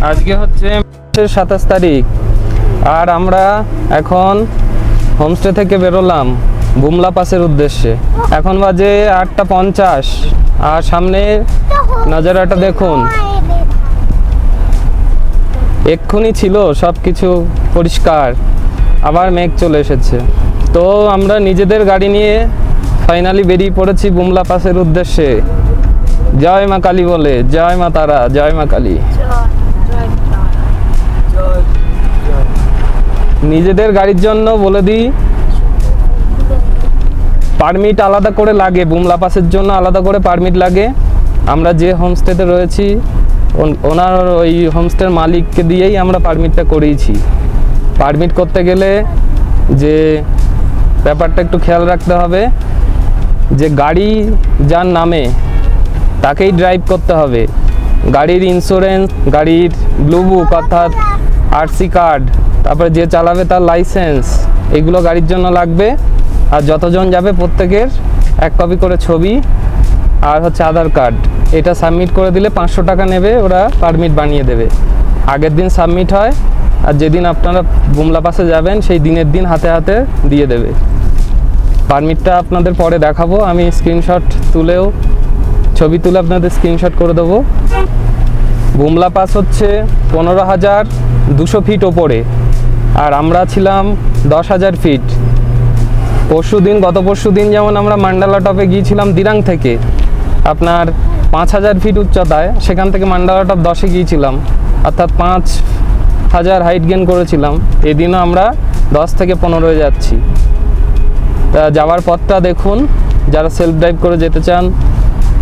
আজকে হচ্ছে 27 তারিখ, আর আমরা এখন হোমস্টে থেকে বেরোলাম বুমলা পাসের উদ্দেশ্যে। এখন বাজে 8:50, আর সামনে নজারাটা দেখুন। এক্ষুনি ছিল সব কিছু পরিষ্কার, আবার মেঘ চলে এসেছে। তো আমরা নিজেদের গাড়ি নিয়ে ফাইনালি বেরিয়ে পড়েছি বুমলা পাসের উদ্দেশ্যে। জয় মা কালী বলে, জয় মা তারা, জয় মা কালী। নিজেদের গাড়ির জন্য বলে দিই, পারমিট আলাদা করে লাগে, বুমলা পাসের জন্য আলাদা করে পারমিট লাগে। আমরা যে হোমস্টেতে রয়েছি ওনার ওই হোমস্টের মালিককে দিয়েই আমরা পারমিটটা করিয়েছি। পারমিট করতে গেলে যে ব্যাপারটা একটু খেয়াল রাখতে হবে, যে গাড়ি যার নামে তাকেই ড্রাইভ করতে হবে। গাড়ির ইন্স্যুরেন্স, গাড়ির ব্লু বুক অর্থাৎ আরসি কার্ড, তারপরে যে চালাবে তার লাইসেন্স, এগুলো গাড়ির জন্য লাগবে। আর যতজন যাবে প্রত্যেকের 1 কপি করে ছবি আর হচ্ছে আধার কার্ড। এটা সাবমিট করে দিলে 500 টাকা নেবে, ওরা পারমিট বানিয়ে দেবে। আগের দিন সাবমিট হয়, আর যেদিন আপনারা বুমলা পাসে যাবেন সেই দিনের দিন হাতে হাতে দিয়ে দেবে। পারমিটটা আপনাদের পরে দেখাবো, আমি স্ক্রিনশট তুলেও ছবি তুলে আপনাদের স্ক্রিনশট করে দেবো। বুমলা পাস হচ্ছে 15,200 ফিট ওপরে, আর আমরা ছিলাম 10,000 ফিট। গত পরশু দিন যেমন আমরা মান্ডালা টপে গিয়েছিলাম দিরাং থেকে, আপনার 5,000 ফিট উচ্চতায়, সেখান থেকে মান্ডালা টপ 10-এ গিয়েছিলাম, অর্থাৎ 5,000 হাইট গেন করেছিলাম। এদিনও আমরা 10 থেকে 15 যাচ্ছি। তা যাওয়ার পথটা দেখুন, যারা সেলফ ড্রাইভ করে যেতে চান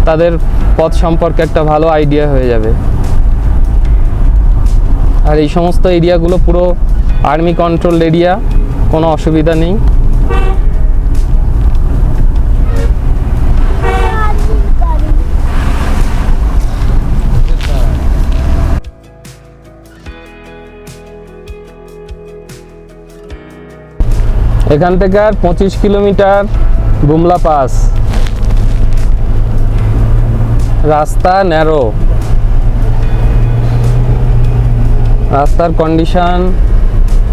তাদের পথ সম্পর্কে একটা ভালো আইডিয়া হয়ে যাবে। আর এই সমস্ত এরিয়াগুলো পুরো আর্মি কন্ট্রোল এরিয়া, কোনো অসুবিধা নেই। এখান থেকে আর 25 কিলোমিটার বুমলা পাস। রাস্তা ন্যারো, রাস্তার কন্ডিশন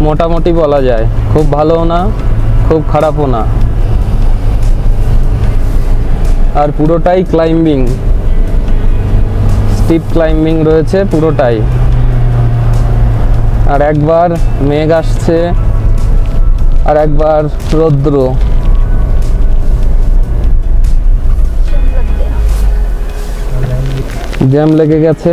মোটামুটি বলা যায়, খুব ভালোও না খুব খারাপও না। আর পুরোটাই ক্লাইম্বিং, স্টিপ ক্লাইম্বিং রয়েছে পুরোটাই। আর একবার মেঘ আসছে, আর একবার রৌদ্র। জ্যাম লেগে গেছে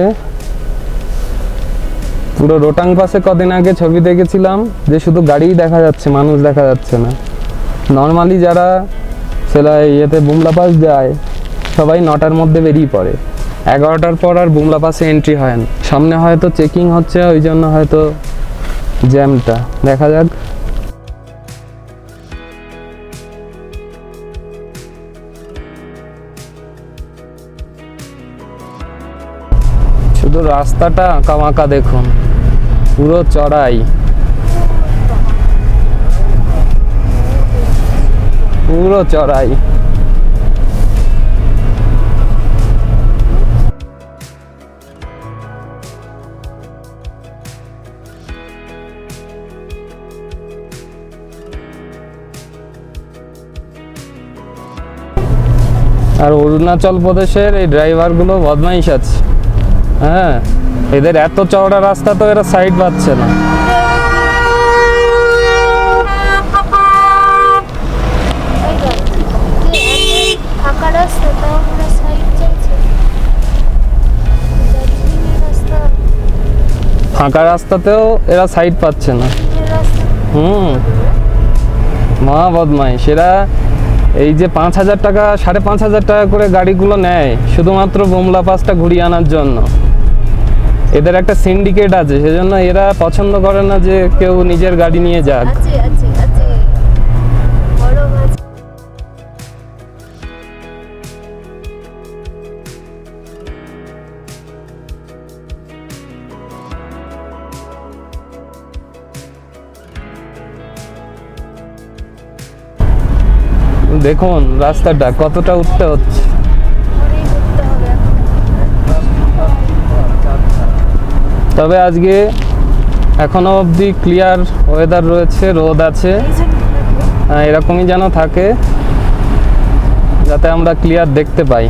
পুরো। রোটাং পাসে কদিন আগে ছবি দেখেছিলাম যে শুধু গাড়িই দেখা যাচ্ছে, মানুষ দেখা যাচ্ছে না। নর্মালি যারা ইয়েতে বুমলা পাস যায় সবাই 9টার মধ্যে বেরিয়ে পড়ে, 11টার পর আর বুমলা পাসে এন্ট্রি হয় না। সামনে হয়তো চেকিং হচ্ছে, ওই জন্য হয়তো জ্যামটা। দেখা যাক। শুধু রাস্তাটা আঁকাবাঁকা দেখুন, পুরো চড়াই, পুরো চড়াই। আর অরুণাচল প্রদেশের এই ড্রাইভারগুলো বদমাইশ আছে। হ্যাঁ, এদের এত চওড়া রাস্তা তো এরা সাইড পাচ্ছে না। ফাঁকা রাস্তাতেও এরা সাইড পাচ্ছে না। মহা বদমাইশ এরা। এই যে 5,000 টাকা 5,500 টাকা করে গাড়িগুলো নেয় শুধুমাত্র বুমলা পাসটা ঘুরিয়ে আনার জন্য। এদের একটা সিন্ডিকেট আছে, সেজন্য এরা পছন্দ করে না যে কেউ নিজের গাড়ি নিয়ে যাক। দেখুন রাস্তাটা কতটা উঠতে হচ্ছে। তবে আজকে এখনো অবধি ক্লিয়ার ওয়েদার রয়েছে, রোদ আছে। এরকমই যেন থাকে, যাতে আমরা ক্লিয়ার দেখতে পাই।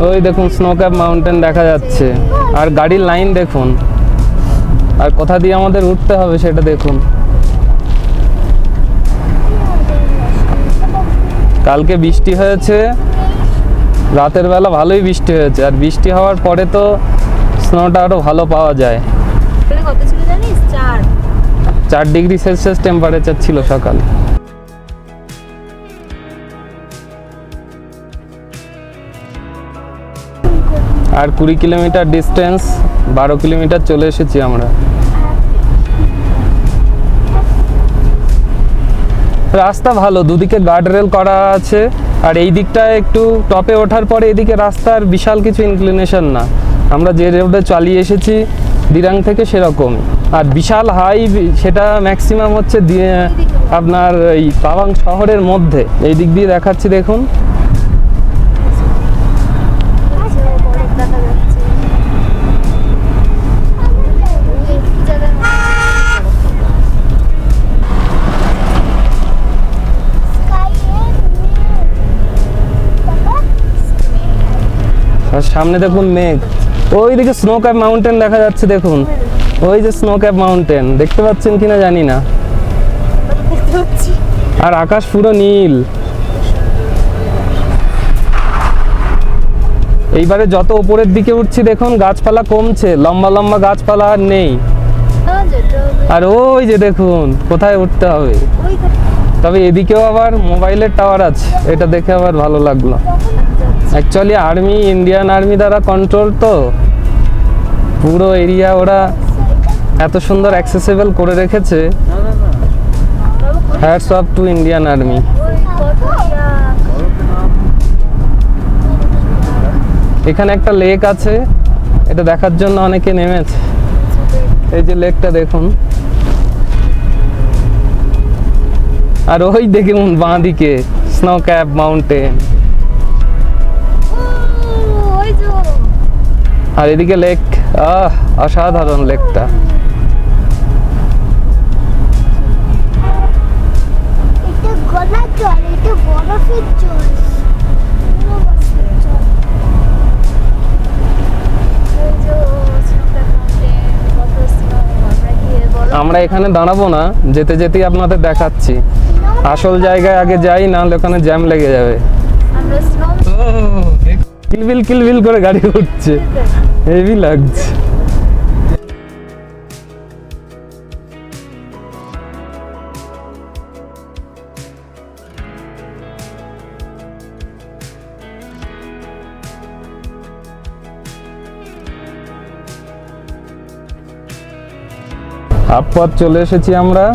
ওই দেখুন স্নো ক্যাপ মাউন্টেন দেখা যাচ্ছে, আর গাড়ির লাইন দেখুন, আর কোথা দিয়ে আমাদের উঠতে হবে সেটা দেখুন। কালকে বৃষ্টি হয়েছে, রাতের বেলা ভালোই বৃষ্টি হয়েছে, আর বৃষ্টি হওয়ার পরে তো স্নোটা আরো ভালো পাওয়া যায়। কত ছিল জানিস? 4 ডিগ্রি সেলসিয়াস টেম্পারেচার ছিল সকালে। আর 20 কিলোমিটার ডিস্টেন্স, 12 কিলোমিটার চলে এসেছি আমরা। রাস্তা ভালো, দুদিকে গার্ডরেল করা আছে, আর এই দিকটা একটু টপে ওঠার পরে এদিকে রাস্তার বিশাল কিছু ইনক্লিনেশন না, আমরা যে রোডে চালিয়ে এসেছি দিরাং থেকে সেরকম। আর বিশাল হাই, সেটা ম্যাক্সিমাম হচ্ছে আপনার এই তাওয়াং শহরের মধ্যে। এই দিক দিয়ে দেখাচ্ছি দেখুন। আর সামনে দেখুন মেঘ, ওই দিকে স্নো ক্যাপ মাউন্টেন দেখা যাচ্ছে দেখুন, ওই যে স্নো ক্যাপ মাউন্টেন দেখতে পাচ্ছেন কিনা জানি না। আর আকাশ পুরো নীল। এইবারে যত উপরের দিকে উঠছি দেখুন গাছপালা কমছে, লম্বা লম্বা গাছপালা আর নেই। আর ওই যে দেখুন কোথায় উঠতে হবে। তবে এদিকেও আবার মোবাইলের টাওয়ার আছে, এটা দেখে আবার ভালো লাগলো। অ্যাকচুয়ালি আর্মি, ইন্ডিয়ান আর্মি দ্বারা কন্ট্রোল, তো পুরো এরিয়া ওরা এত সুন্দর অ্যাক্সেসিবল করে রেখেছে। Hats off to Indian army. এখানে একটা লেক আছে, এটা দেখার জন্য অনেকে নেমেছে। এই যে লেকটা দেখুন, আর ওই দেখুন বাঁ দিকে স্নো ক্যাপ মাউন্টেন, আর এদিকে লেক। অসাধারণ লেকটা। আমরা এখানে দাঁড়াবো না, যেতে যেতেই আপনাদের দেখাচ্ছি। আসল জায়গায় আগে যাই, নাহলে ওখানে জ্যাম লেগে যাবে। কিলবিল কিলবিল করে গাড়ি উঠছে, হেভি লাগছে। হাফ পথ চলে এসেছি আমরা।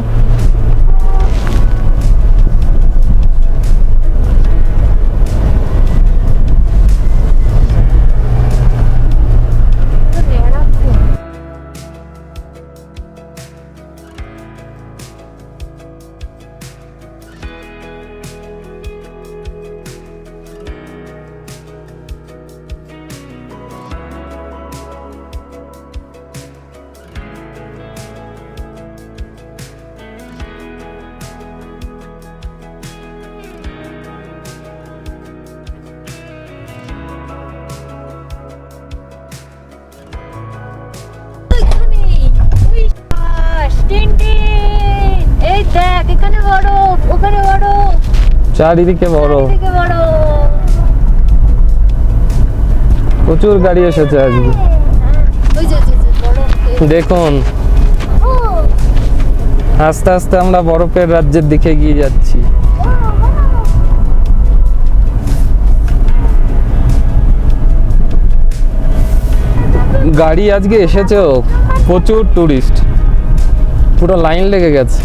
চারিদিকে বড়, প্রচুর গাড়ি এসেছে আজকে দেখুন। আস্তে আস্তে আমরা বরফের রাজ্যের দিকে এগিয়ে যাচ্ছি। গাড়ি আজকে এসেছেও, প্রচুর টুরিস্ট, পুরো লাইন লেগে গেছে।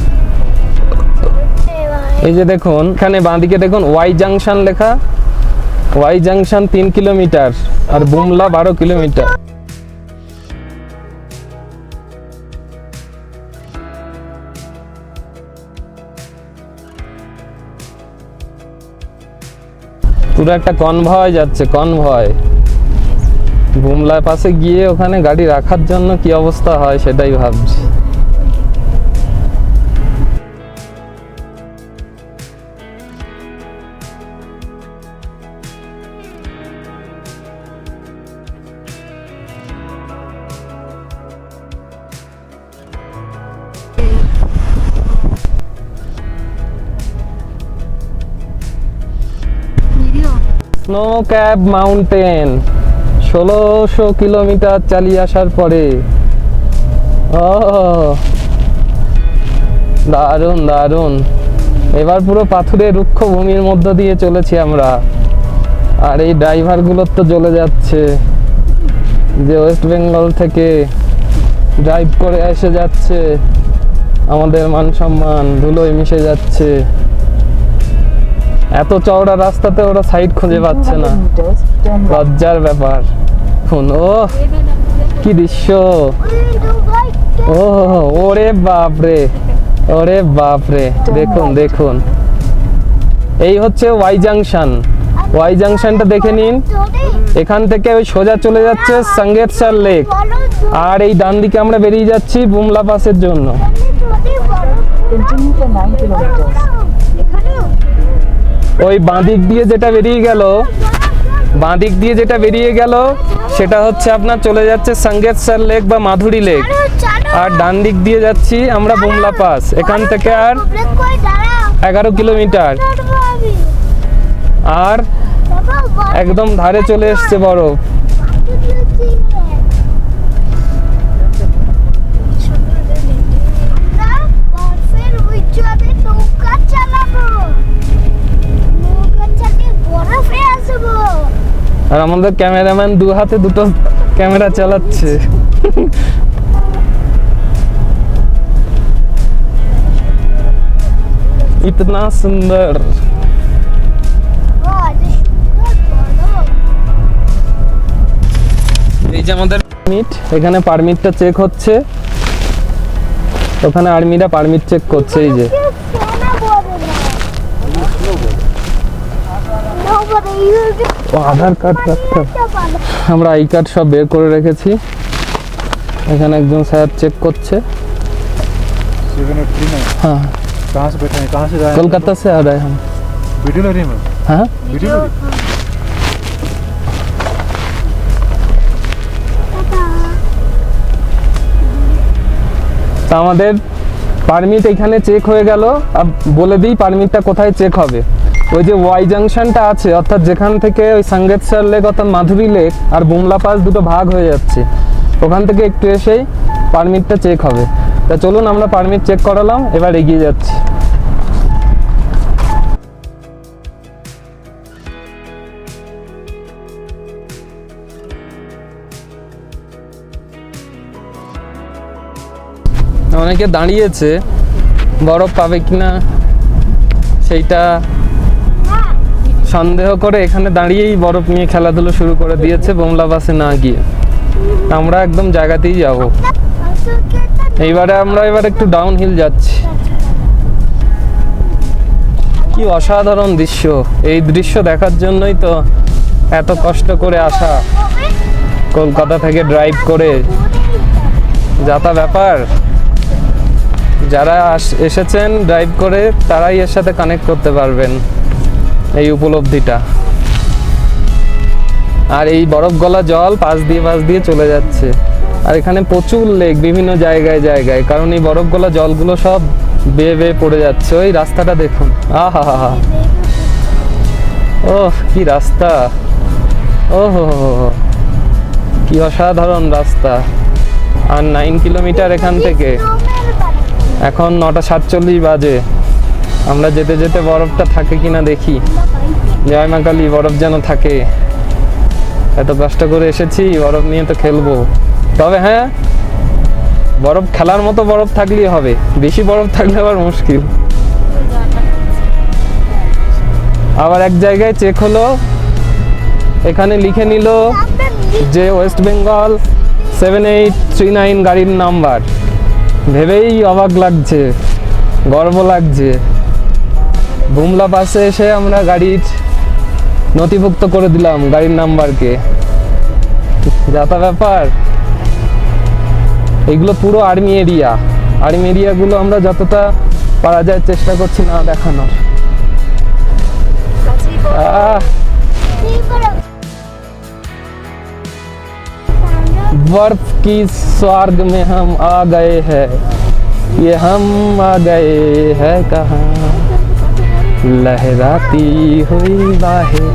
এই যে দেখুন এখানে বাঁদিকে দেখুন ওয়াই জাংশন লেখা, ওয়াই জাংশন 3 কিলোমিটার, আর বুমলা 12 কিলোমিটার। পুরো একটা কনভয় যাচ্ছে, কনভয়। বুমলা পাশে গিয়ে ওখানে গাড়ি রাখার জন্য কি অবস্থা হয় সেটাই ভাবছি। Video snow cap mountain 1600 kilometre চালিয়ে আসার পরে। ও দারুণ দারুণ। এবার পুরো পাথুরে রুক্ষ ভূমির মধ্য দিয়ে চলেছি আমরা। আর এই ড্রাইভার গুলোর তো জ্বলে যাচ্ছে, যে ওয়েস্ট বেঙ্গল থেকে ড্রাইভ করে এসে যাচ্ছে। আমাদের মান সম্মান ধুলোয় মিশে যাচ্ছে। এত চওড়া রাস্তাতে ওরা সাইড খুঁজে পাচ্ছে না, লজ্জার ব্যাপার। শুন, ও কি দৃশ্য! ও ওরে বাপরে, ওরে বাপরে, দেখুন দেখুন। এই হচ্ছে ওয়াই জাংশন। ওয়াই জাংশনটা দেখে নিন। এখান থেকে ওই সোজা চলে যাচ্ছে সাঙ্গেতসার লেক। আর এই ডান দিকে আমরা বেরিয়ে যাচ্ছি বুমলা পাসের জন্য। Continue for 9 kilometers. ওই বাঁদিক দিয়ে যেটা বেরিয়ে গেল, বাঁদিক দিয়ে যেটা বেরিয়ে গেল সেটা হচ্ছে আপনার চলে যাচ্ছে সাঙ্গেতসার লেক বা মাধুরী লেক। আর ডান দিক দিয়ে যাচ্ছি আমরা বুমলা পাস। এখান থেকে আর 11 কিলোমিটার। আর একদম ধারে চলে এসছে বরফ। আর আমাদের ক্যামেরাম্যান দু হাতে দুটো ক্যামেরা চালাচ্ছে। ইতনা সুন্দর। এই যে আমাদের পারমিট, এখানে পারমিটটা চেক হচ্ছে। ওখানে আর্মিরা পারমিট চেক করছে। এই যে ও আধার কার্ড রাখতে, আমরা আই কার্ড সব বের করে রেখেছি। এখানে একজন স্যার চেক করছে। 783 में हाँ कहाँ से बैठे हैं, कहाँ से जाए हैं? कोलकाता से आ रहे हैं हम। वीडियो ले रही है मैम, हाँ वीडियो ले रही है? তা আমাদের পারমিট এখানে চেক হয়ে গেল। আর বলে দিই পারমিটটা কোথায় চেক হবে। ওই যে ওয়াই জাংশনটা আছে, অর্থাৎ যেখান থেকে ওই সাঙ্গেতসার লেক অর্থাৎ মাধুরী লেক আর বুমলা পাস দুটো ভাগ হয়ে যাচ্ছে, ওখান থেকে একটু এসেই পারমিটটা চেক হবে। তা চলুন আমরা পারমিট চেক করালাম, এবার এগিয়ে যাচ্ছি। অনেকে দাঁড়িয়েছে, বরফ পাবে কিনা সেইটা সন্দেহ করে এখানে দাঁড়িয়েই বরফ নিয়ে খেলাধুলো শুরু করে দিয়েছে বুমলা পাসে না গিয়ে। আমরা একদম জায়গাতেই যাব। এইবারে আমরা একটু ডাউন হিল যাচ্ছি। কি অসাধারণ দৃশ্য! এই দৃশ্য দেখার জন্যই তো এত কষ্ট করে আসা, কলকাতা থেকে ড্রাইভ করে। যাতা ব্যাপার, যারা এসেছেন ড্রাইভ করে তারাই এর সাথে কানেক্ট করতে পারবেন এই উপলব্ধিটা। আর এই বরফ গলা জল পাশ দিয়ে চলে যাচ্ছে। আর এখানে প্রচুর লেক বিভিন্ন জায়গায় জায়গায়, কারণ এই বরফ গলা জলগুলো সব বেয়ে বেয়ে পড়ে যাচ্ছে। ওই রাস্তাটা দেখুন, আহা হা হা, ওহ কি রাস্তা! ও হো হো, কি অসাধারণ রাস্তা। আর 9 কিলোমিটার এখান থেকে। এখন 9:47 বাজে। আমরা যেতে যেতে বরফটা থাকে কিনা দেখি। জয় মা কালী, বরফ যেন থাকে। এত কষ্ট করে এসেছি, বরফ নিয়ে তো খেলবো। তবে হ্যাঁ, বরফ খেলার মতো বরফ থাকলেই হবে, বেশি বরফ থাকলে আবার মুশকিল। আবার এক জায়গায় চেক হলো, এখানে লিখে নিল যে ওয়েস্ট বেঙ্গল 7839 গাড়ির নাম্বার। ভেবেই অবাক লাগছে, গর্ব লাগছে। বুমলা পাসে এসে আমরা গাড়ির নথিভুক্ত করে দিলাম গাড়ির নাম্বারকে। যাতা ব্যাপার। এগুলো পুরো আর্মি এরিয়া। আর্মি এরিয়াগুলো আমরা যতটা পারা যায় চেষ্টা করছি না দেখানোর। কাছেই পড়ো। আহ, बर्फ की स्वर्ग में हम आ गए हैं, ये हम आ गए हैं कहाँ, लहराती हुई बाहें।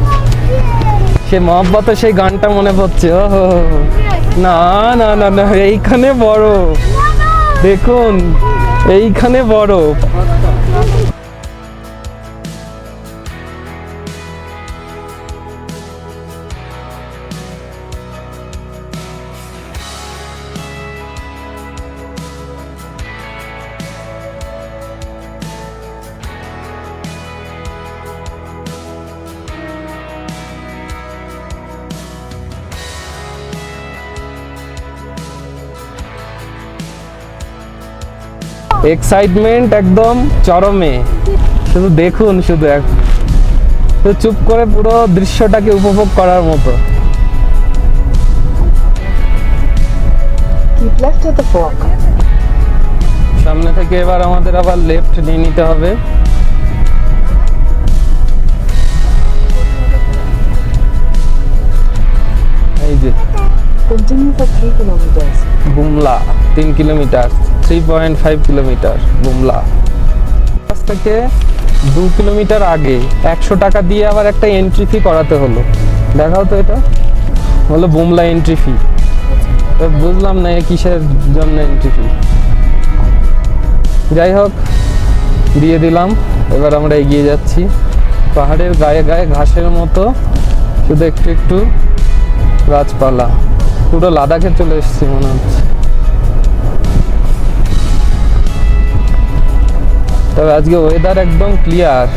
সে মহব্বতে সেই গানটা মনে পড়ছে। ও না না না না, এইখানে বড় দেখুন, এইখানে বড়। এক্সাইটমেন্ট একদম চরমে। শুধু দেখুন, শুধু চুপ করে পুরো দৃশ্যটাকে উপভোগ করার মতো। Keep left at the fork. সামনে থেকে এবার আমাদের আবার লেফট নিয়ে নিতে হবে। এই যে Continue for 3 kilometers. Bumla 3 kilometre, 3.5 kilometre Bumla. কাছ থেকে 2 কিলোমিটার আগে 100 টাকা দিয়ে আবার একটা এন্ট্রি ফি করাতে হলো। দেখাও তো, এটা হলো বুমলা এন্ট্রি ফি। বুঝলাম না এ কিসের জন্য এন্ট্রি ফি। যাই হোক, দিয়ে দিলাম। এবার আমরা এগিয়ে যাচ্ছি। পাহাড়ের গায়ে গায়ে ঘাসের মতো শুধু একটু একটু গাছপালা। পুরো লাদাখে চলে এসেছি মনে হচ্ছে। তবে আজকে ওয়েদার একদম ক্লিয়ার।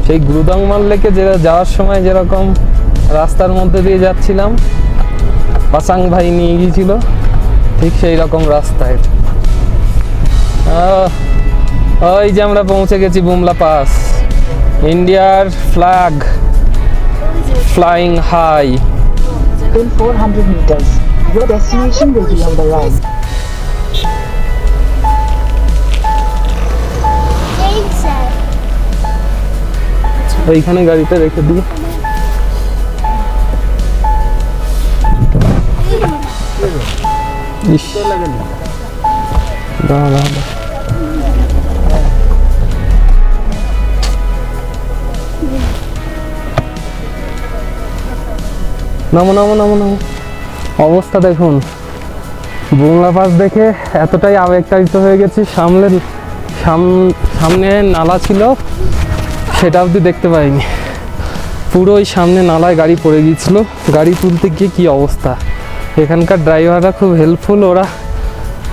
সেই গুরুদাংমাল লেকে যাওয়ার সময় যেরকম রাস্তার মধ্যে দিয়ে যাচ্ছিলাম, পাসাং ভাই নিয়ে গিয়েছিল, ঠিক সেই রকম রাস্তায়। ওই যে আমরা পৌঁছে গেছি বুমলা পাস। ইন্ডিয়ার flag flying high. In 400 meters, your destination will be on the right. ওইখানে গাড়িটা রেখে দিই। ইস, দাঁড়া দাঁড়া। নামো নামো নামো নামো। অবস্থা দেখুন, বুমলা পাস দেখে এতটাই আবেগতাড়িত হয়ে গেছি। সামনে নালা ছিল, সেটা অবধি দেখতে পাইনি। পুরো ওই সামনে নালায় গাড়ি পড়ে গিয়েছিল। গাড়ি তুলতে গিয়ে কি অবস্থা। এখানকার ড্রাইভাররা খুব হেল্পফুল, ওরা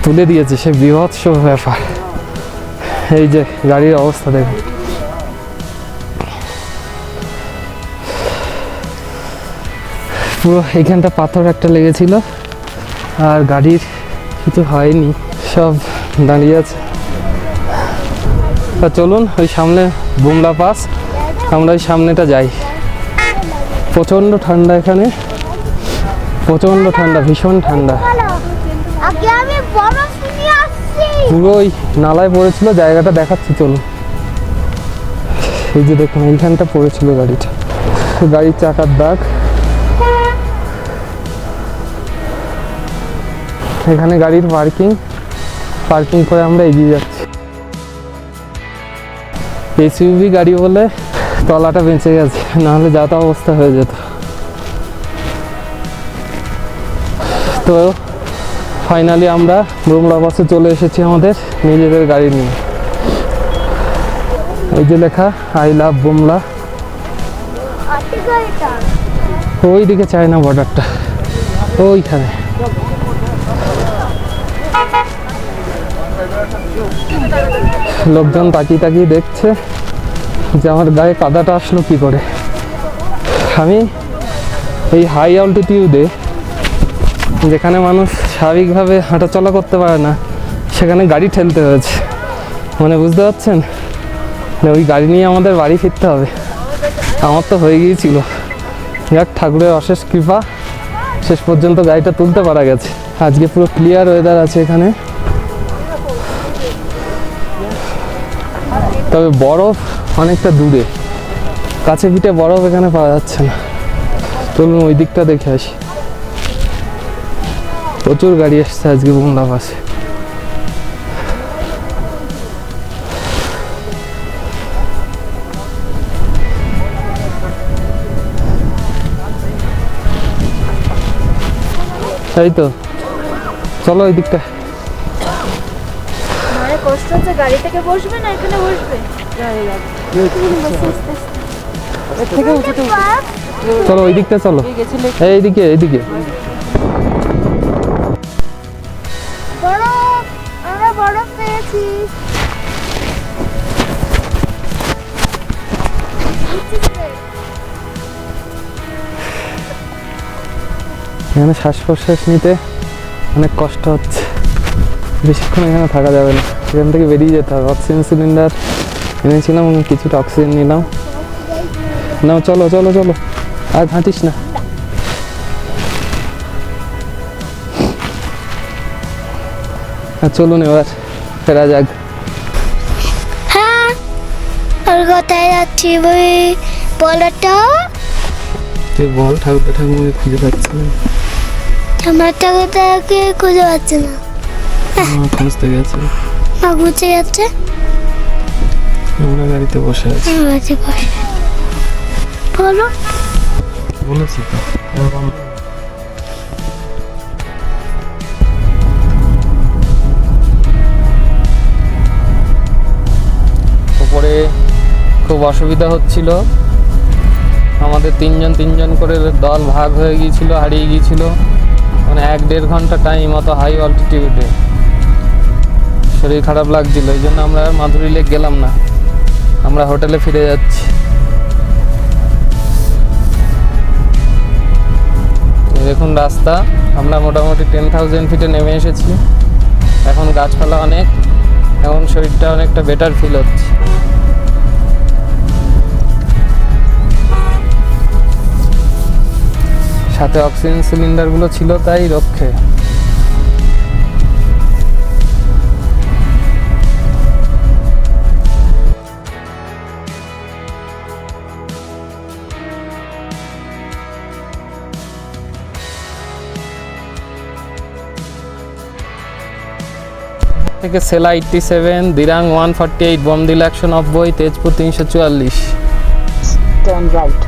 তুলে দিয়েছে। সে বীভৎস ব্যাপার। এই যে গাড়ির অবস্থা দেখুন। পুরো এইখানটা পাথর একটা লেগেছিল, আর গাড়ির কিছু হয়নি, সব দাঁড়িয়ে আছে। তা চলুন ওই সামনে বুমলা পাস, আমরা ওই সামনেটা যাই। প্রচণ্ড ঠান্ডা এখানে, প্রচণ্ড ঠান্ডা, ভীষণ ঠান্ডা। আগে আমি বরফ নিয়ে আসছি। পুরো ওই নালায় পড়েছিল, জায়গাটা দেখাচ্ছি চলুন। এই যে দেখুন, এইখানটা পড়েছিল গাড়িটা, গাড়ির চাকার দাগ। এখানে গাড়ির পার্কিং করে আমরা এগিয়ে যাচ্ছি। এসইউভি গাড়ি বলে তলাটা বেঁচে গেছে, নাহলে যা তা অবস্থা হয়ে যেত। তো ফাইনালি আমরা বুমলা পাসে চলে এসেছি আমাদের নিজেদের গাড়ি নিয়ে। এই যে লেখা আই লাভ বুমলা। আটে গাড়িটা ওই দিকে চায়না বর্ডারটা ওইখানে। লোকজন তাকিয়ে তাকিয়ে দেখছে যে আমার গায়ে কাদাটা আসলো কি করে। আমি এই হাই অল্টিটিউডে যেখানে মানুষ স্বাভাবিকভাবে হাঁটাচলা করতে পারে না সেখানে গাড়ি ঠেলতে হয়েছে, মানে বুঝতে পারছেন। ওই গাড়ি নিয়ে আমাদের বাড়ি ফিরতে হবে। আমার তো হয়ে গিয়েছিল, যাক ঠাকুরের অশেষ কৃপা শেষ পর্যন্ত গাড়িটা তুলতে পারা গেছে। আজকে পুরো ক্লিয়ার ওয়েদার আছে এখানে, তবে বরফ অনেকটা দূরে, কাছে পিঠে বরফ এখানে পাওয়া যাচ্ছে না। চলুন ওই দিকটা দেখে আসি। প্রচুর গাড়ি এসছে আজকে বুমলা পাসে। এই তো চলো ওই দিকটা। মানে কষ্ট হচ্ছে, গাড়ি থেকে বসবে না এখানে বসবে? চলো ওই দিকটা চলো, এইদিকে এইদিকে। বরফ, আমরা বরফ পেয়েছি। এখানে শ্বাস প্রশ্বাস নিতে অনেক কষ্ট হচ্ছে, বেশিক্ষণ এখানে থাকা যাবে না, এখান থেকে বেরিয়ে যেতে হবে। অক্সিজেন সিলিন্ডার এনেছিলাম, কিছুটা অক্সিজেন নিলাম। না চলো চলো চলো, আর হাঁটিস না। চলুন এবার ফেরা যাক। হ্যাঁ, আর কোথায় যাচ্ছি বলটা? তুই বল, ঠাকুরটা ঠাকুমাকে খুঁজে পাচ্ছি না। আমার ঠাকুরটাকে খুঁজে পাচ্ছি না। খুঁজতে গেছে, মা খুঁজে যাচ্ছে। আমরা গাড়িতে বসে আছি। বলো, বলেছি তো। উপরে খুব অসুবিধা হচ্ছিল, আমাদের তিনজন করে দল ভাগ হয়ে গিয়েছিল, হারিয়ে গিয়েছিল। মানে 1-1.5 ঘন্টা টাইম অত হাই অল্টিটিউডে, শরীর খারাপ লাগছিল। এই জন্য আমরা মাধুরী লেক গেলাম না, আমরা হোটেলে ফিরে যাচ্ছি। দেখুন রাস্তা, আমরা মোটামুটি 10,000 ফিটে নেমে এসেছি। এখন গাছপালা অনেক, এখন শরীরটা অনেকটা বেটার ফিল হচ্ছে। সাথে অক্সিজেন সিলিন্ডারগুলো ছিল তাই রক্ষে। থেকে সেলা 87, দিরাং 148, বমদিল 190, তেজপুর 344। Turn right.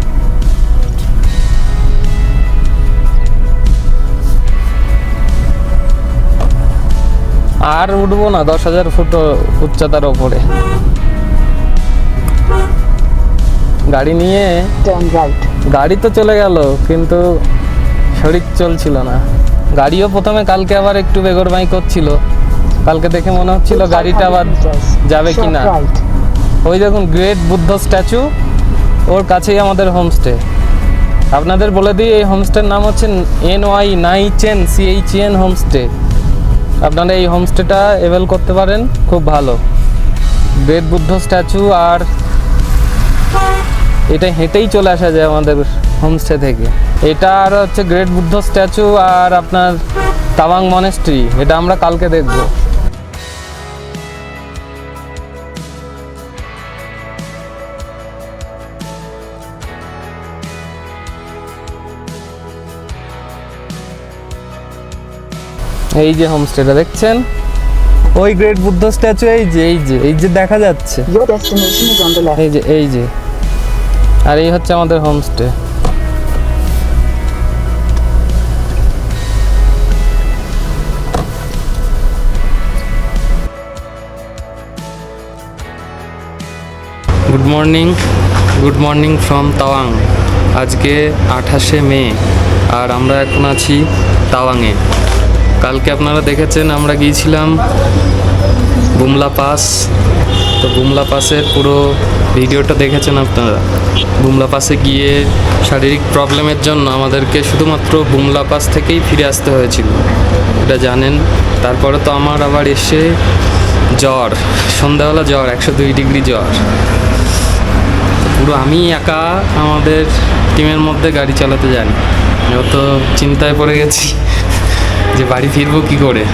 আর উঠবো না 10,000 ফুট উচ্চতার ওপরে। গাড়ি নিয়ে Turn right. গাড়ি তো চলে গেল, কিন্তু শরীর চলছিল না। গাড়িও প্রথমে কালকে আবার একটু বেগরবাই করছিল, কালকে দেখে মনে হচ্ছিল গাড়িটা আবার যাবে কি না। ওই দেখুন গ্রেট বুদ্ধ স্ট্যাচু, ওর কাছেই আমাদের হোমস্টে। আপনাদের বলে দিই, এই হোমস্টের নাম হচ্ছে NY নাইচেন CHEN হোমস্টে। আপনারা এই হোমস্টেটা অ্যাভেল করতে পারেন, খুব ভালো। গ্রেট বুদ্ধ স্ট্যাচু, আর এটা হেঁটেই চলে আসা যায় আমাদের হোমস্টে থেকে। এটা আর হচ্ছে গ্রেট বুদ্ধ স্ট্যাচু আর আপনার তাওয়াং মনেস্ট্রি, এটা আমরা কালকে দেখব। এই যে হোমস্টেটা দেখছেন, ওই গ্রেট বুদ্ধ স্ট্যাচু, এই যে দেখা যাচ্ছে, Your destination is on the left. এই যে আর এই হচ্ছে আমাদের homestay. Good morning from Tawang. আজকে 28শে মে আর আমরা এখন আছি তাওয়াংয়ে। কালকে আপনারা দেখেছেন আমরা গিয়েছিলাম বুমলা পাস। তো বুমলা পাসের পুরো ভিডিওটা দেখেছেন আপনারা। বুমলা পাসে গিয়ে শারীরিক প্রবলেমের জন্য আমাদেরকে শুধুমাত্র বুমলা পাস থেকেই ফিরে আসতে হয়েছিল, এটা জানেন। তারপরে তো আমার আবার এসে জ্বর, সন্ধ্যাবেলা জ্বর, 102 ডিগ্রি জ্বর। পুরো আমি একা আমাদের টিমের মধ্যে গাড়ি চালাতে জানি। অত চিন্তায় পড়ে গেছি যে বাড়ি ফিরবো কী করে।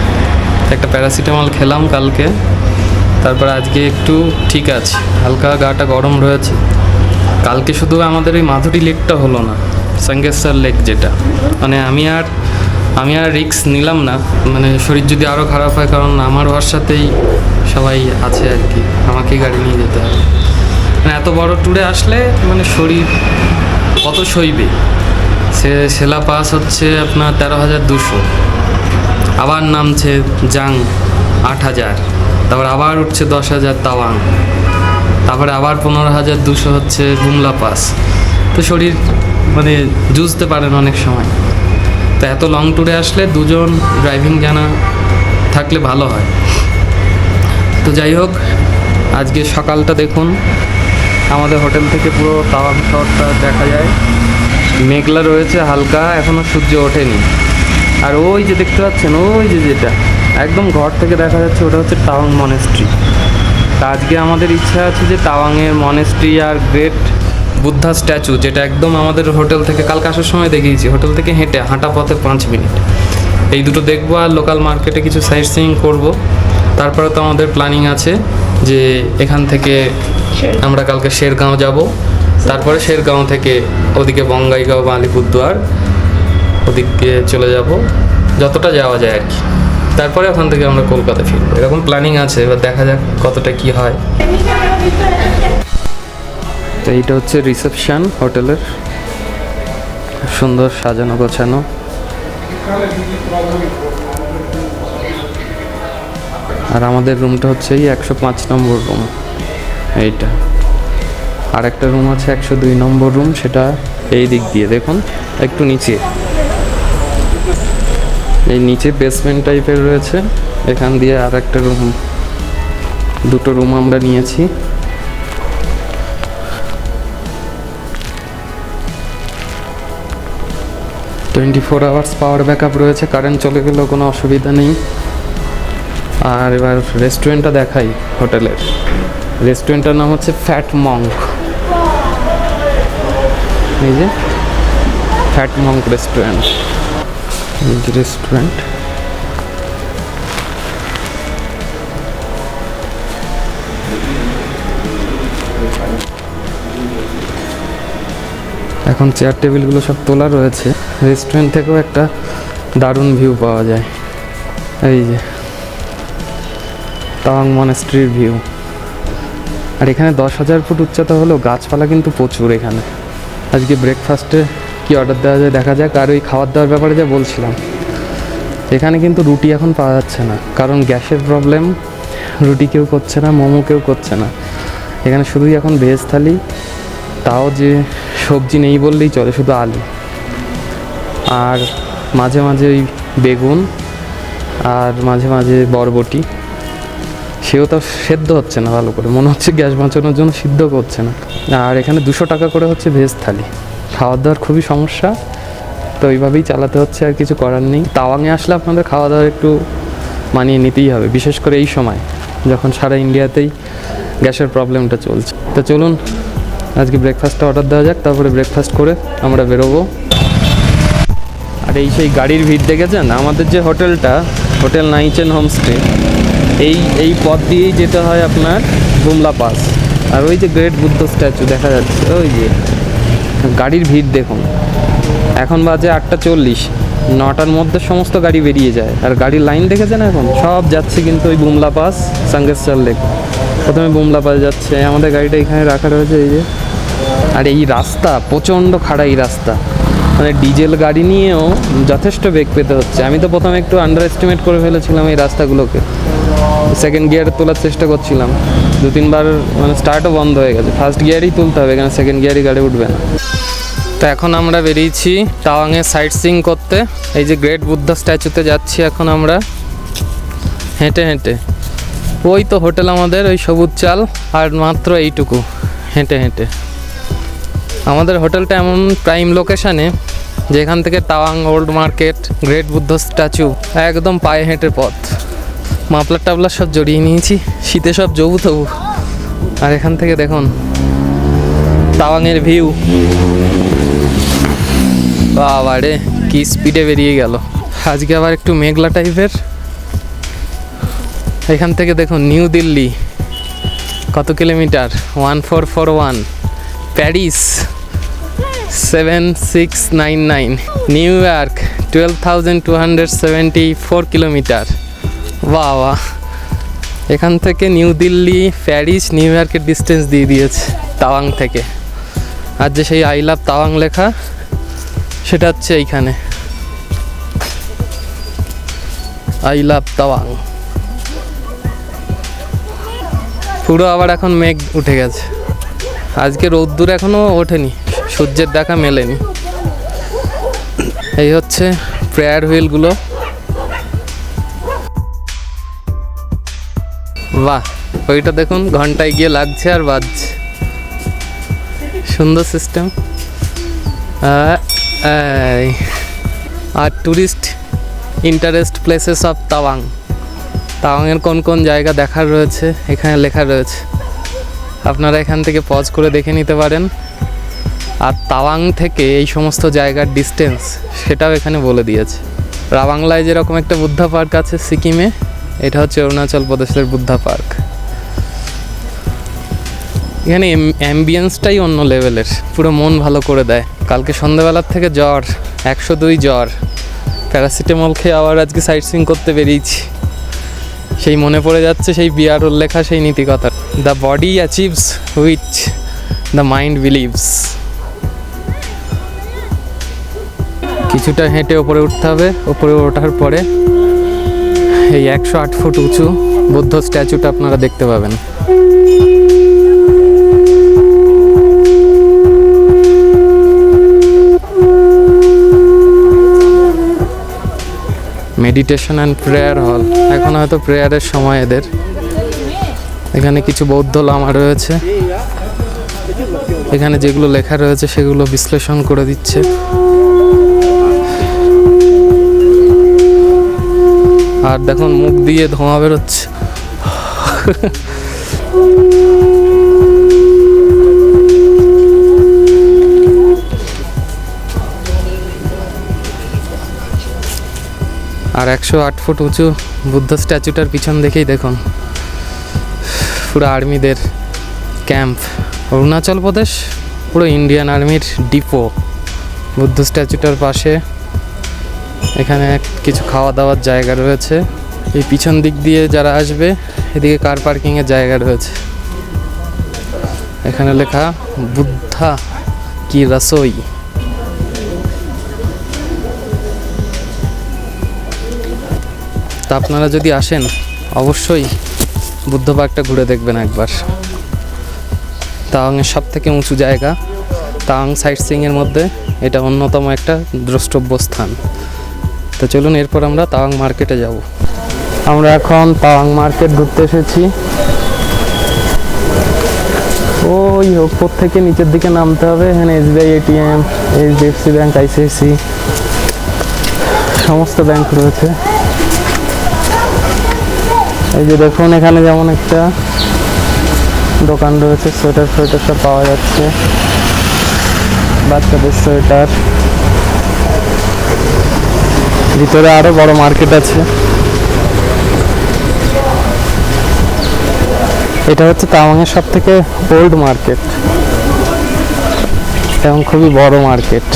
একটা প্যারাসিটামল খেলাম কালকে, তারপর আজকে একটু ঠিক আছে, হালকা গাটা গরম রয়েছে। কালকে শুধু আমাদের এই মাধুরী লেকটা হলো না, সাঙ্গেশ্বর লেক যেটা, মানে আমি আর রিস্ক নিলাম না, মানে শরীর যদি আরও খারাপ হয়, কারণ আমার ভরসাতেই সবাই আছে আর কি, আমাকেই গাড়ি নিয়ে যেতে হবে। মানে এত বড় ট্যুরে আসলে মানে শরীর কত সইবে। সেলা পাস হচ্ছে আপনার 13,200, আবার নামছে জাং 8,000, তারপর আবার উঠছে 10,000 তাওয়াং, তারপরে আবার 15,200 হচ্ছে বুমলা পাস। তো শরীর মানে জুঝতে পারেন অনেক সময়। তো এত লং ট্যুরে আসলে দুজন ড্রাইভিং জানা থাকলে ভালো হয়। তো যাই হোক, আজকে সকালটা দেখুন, আমাদের হোটেল থেকে পুরো তাওয়াং শহরটা দেখা যায়। মেঘলা রয়েছে হালকা, এখনও সূর্য ওঠেনি। আর ওই যে দেখতে পাচ্ছেন, ওই যে যেটা একদম ঘর থেকে দেখা যাচ্ছে, ওটা হচ্ছে তাওয়াং মনেস্ট্রি। তা আজকে আমাদের ইচ্ছা আছে যে তাওয়াংয়ের monastery are great Buddha statue, যেটা একদম আমাদের হোটেল থেকে কালকে আসার সময় দেখিয়েছি, হোটেল থেকে হাঁটা পথে 5 মিনিট, এই দুটো দেখবো। আর লোকাল মার্কেটে কিছু সাইট সিইং করবো। তারপরে তো আমাদের প্ল্যানিং আছে যে এখান থেকে আমরা কালকে শেরগাঁও যাব, তারপরে শেরগাঁও থেকে ওদিকে বঙ্গাইগাঁও বা আলিপুরদুয়ার ওদিকে চলে যাব, যতটা যাওয়া যায় আর কি। তারপরে ওখান থেকে আমরা কলকাতা ফিরবো, এরকম প্ল্যানিং আছে। এবার দেখা যাক কতটা কি হয়। তো এইটা হচ্ছে রিসেপশন হোটেলের, সুন্দর সাজানো গোছানো। আর আমাদের রুমটা হচ্ছে এই 105 নম্বর রুম এইটা। আর একটা রুম আছে 102 নম্বর রুম, সেটা এই দিক দিয়ে দেখুন, একটু নিচে, এই নিচে বেসমেন্ট টাইপের রয়েছে। এখান দিয়ে আর একটা রুম, দুটো রুম আমরা নিয়েছি। 24 আওয়ার্স পাওয়ার ব্যাকআপ রয়েছে, কারেন্ট চলে গেলেও কোনো অসুবিধা নেই। আর এবার রেস্টুরেন্টটা দেখাই হোটেলের। রেস্টুরেন্টটার নাম হচ্ছে ফ্যাট মঙ্ক। এই যে ফ্যাট মঙ্ক রেস্টুরেন্ট, রেস্টুরেন্ট। এখন চেয়ার টেবিলগুলো সব তোলা রয়েছে। রেস্টুরেন্ট থেকেও একটা দারুণ ভিউ পাওয়া যায়, এই যে তাওয়াং মনেস্ট্রির ভিউ। আর এখানে 10,000 ফুট উচ্চতা হলেও গাছপালা কিন্তু প্রচুর এখানে। আজকে ব্রেকফাস্টে কি অর্ডার দেওয়া যায় দেখা যাক। আর ওই খাবার দাওয়ার ব্যাপারে যা বলছিলাম, এখানে কিন্তু রুটি এখন পাওয়া যাচ্ছে না, কারণ গ্যাসের প্রবলেম। রুটি কেউ করছে না, মোমো কেউ করছে না। এখানে শুধুই এখন ভেজ থালি, তাও যে সবজি নেই বললেই চলে, শুধু আলু আর মাঝে মাঝে ওই বেগুন আর মাঝে মাঝে বরবটি। সেও তো সেদ্ধ হচ্ছে না ভালো করে, মনে হচ্ছে গ্যাস বাঁচানোর জন্য সিদ্ধ করছে না। আর এখানে 200 টাকা করে হচ্ছে ভেজ থালি। খাওয়া দাওয়ার খুবই সমস্যা, তো ওইভাবেই চালাতে হচ্ছে, আর কিছু করার নেই। তাওয়াংয়ে আসলে আপনাদের খাওয়া দাওয়া একটু মানিয়ে নিতেই হবে, বিশেষ করে এই সময় যখন সারা ইন্ডিয়াতেই গ্যাসের প্রবলেমটা চলছে। তো চলুন আজকে ব্রেকফাস্টটা অর্ডার দেওয়া যাক, তারপরে ব্রেকফাস্ট করে আমরা বেরোবো। আর এই সেই গাড়ির ভিড় দেখেছেন, আমাদের যে হোটেলটা, হোটেল নাইচেন হোমস্টে, এই পথ দিয়েই যেতে হয় আপনার বুমলা পাস। আর ওই যে গ্রেট বুদ্ধ স্ট্যাচু দেখা যাচ্ছে, ওই যে গাড়ির ভিড় দেখুন। এখন বাজে 8:40, 9টার মধ্যে সমস্ত গাড়ি বেরিয়ে যায়। আর গাড়ির লাইন দেখেছেন এখন, সব যাচ্ছে কিন্তু ওই বুমলা পাস, সাঙ্গেশ্বর লেক। প্রথমে বুমলা পাস যাচ্ছে, আমাদের গাড়িটা এখানে রাখা রয়েছে এই যে। আর এই রাস্তা প্রচণ্ড খাড়া, এই রাস্তা মানে ডিজেল গাড়ি নিয়েও যথেষ্ট বেগ পেতে হচ্ছে। আমি তো প্রথমে একটু আন্ডার এস্টিমেট করে ফেলেছিলাম এই রাস্তাগুলোকে, সেকেন্ড গিয়ারে তোলার চেষ্টা করছিলাম, 2-3 বার মানে স্টার্টও বন্ধ হয়ে গেছে। ফার্স্ট গিয়ারই তুলতে হবে, এখানে সেকেন্ড গিয়ারই গাড়ি উঠবে না। তো এখন আমরা বেরিয়েছি তাওয়াংয়ে সাইট সিইং করতে। এই যে গ্রেট বুদ্ধা স্ট্যাচুতে যাচ্ছি এখন আমরা হেঁটে হেঁটে। ওই তো হোটেল আমাদের, ওই সবুজ চাল, আর মাত্র এইটুকু হেঁটে হেঁটে। আমাদের হোটেলটা এমন প্রাইম লোকেশানে যেখান থেকে Tawang old market, great Buddha statue একদম পায়ে হেঁটে পথ। মাফলার টাফলার সব জড়িয়ে নিয়েছি, শীতে সব জবু তবু। আর এখান থেকে দেখুন তাওয়াংয়ের ভিউ, বাবা রে কি স্পিডে বেরিয়ে গেল। আজকে আবার একটু মেঘলা টাইপের। এখান থেকে দেখুন নিউ দিল্লি কত kilometre, 1441। Paris 7699। New York 12,274 kilometre. বাহ, এখান থেকে নিউ দিল্লি, প্যারিস, নিউ ইয়র্কের ডিস্টেন্স দিয়ে দিয়েছে তাওয়াং থেকে। আর যে সেই আই লাভ তাওয়াং লেখা, সেটা হচ্ছে এইখানে, আই লাভ তাওয়াং। পুরো আবার এখন মেঘ উঠে গেছে। আজকে রোদ্দুর এখনো ওঠেনি, সূর্যের দেখা মেলেনি। এই হচ্ছে প্রেয়ার হুইলগুলো। বাহ, ওইটা দেখুন ঘন্টায় গিয়ে লাগছে আর বাজছে, সুন্দর সিস্টেম। আর tourist interest places of Tawang. তাওয়াংয়ের কোন কোন জায়গা দেখার রয়েছে এখানে লেখা রয়েছে, আপনারা এখান থেকে পজ করে দেখে নিতে পারেন। আর তাওয়াং থেকে এই সমস্ত জায়গার ডিস্টেন্স সেটাও এখানে বলে দিয়েছে। রাবাংলায় যেরকম একটা বুদ্ধা পার্ক আছে সিকিমে, এটা হচ্ছে অরুণাচল প্রদেশের বুদ্ধা পার্ক। এখানে অ্যাম্বিয়েন্সটাই অন্য লেভেলের, পুরো মন ভালো করে দেয়। কালকে সন্ধ্যাবেলার থেকে জ্বর, 102 জ্বর, প্যারাসিটামল খেয়ে আবার আজকে সাইট সিইং করতে বেরিয়েছি। সেই মনে পড়ে যাচ্ছে সেই বিয়ারোর লেখা সেই নীতি কথা, the body অ্যাচিভস which the mind believes. কিছুটা হেঁটে ওপরে উঠতে হবে, ওপরে ওঠার পরে এই 108 ফুট উঁচু বুদ্ধ স্ট্যাচুটা আপনারা দেখতে পাবেন। মেডিটেশন অ্যান্ড প্রেয়ার হল, এখন হয়তো প্রেয়ারের সময় এদের। এখানে কিছু বৌদ্ধ লামা রয়েছে, এখানে যেগুলো লেখা রয়েছে সেগুলো বিশ্লেষণ করে দিচ্ছে। আর দেখুন মুখ দিয়ে ধোঁয়া বেরোচ্ছে। আর 108 ফুট উঁচু বুদ্ধ স্ট্যাচুটার পিছন দেখেই দেখুন পুরো আর্মিদের ক্যাম্প। অরুণাচল প্রদেশ পুরো ইন্ডিয়ান আর্মির ডিপো। বুদ্ধ স্ট্যাচুটার পাশে এখানে কিছু খাওয়া দাওয়ার জায়গা রয়েছে। এই পিছন দিক দিয়ে যারা আসবে এদিকে কার পার্কিংয়ের জায়গা রয়েছে। এখানে লেখা বুদ্ধা কি রসোই। তা আপনারা যদি আসেন অবশ্যই বুদ্ধ পার্কটা ঘুরে দেখবেন একবার। তাওয়াংয়ের সব থেকে উঁচু জায়গা, তাওয়াং সাইট সিইংয়ের মধ্যে এটা অন্যতম একটা দ্রষ্টব্য স্থান। তো চলুন এরপর আমরা তাওয়াং মার্কেটে যাব। আমরা এখন তাওয়াং মার্কেট ঘুরতে এসেছি। ওই উপর থেকে নিচের দিকে নামতে হবে। এখানে SBI ATM, HDFC bank, ICIC সমস্ত ব্যাংক রয়েছে। এই যে দেখুন এখানে যেমন একটা দোকান রয়েছে, সোয়েটার ফোয়েটার সব পাওয়া যাচ্ছে, বাচ্চাদের সোয়েটার। ভিতরে আরো বড় মার্কেট আছে। এটা হচ্ছে তাওয়াংয়ের সব থেকে ওল্ড মার্কেট এবং খুবই বড় মার্কেট।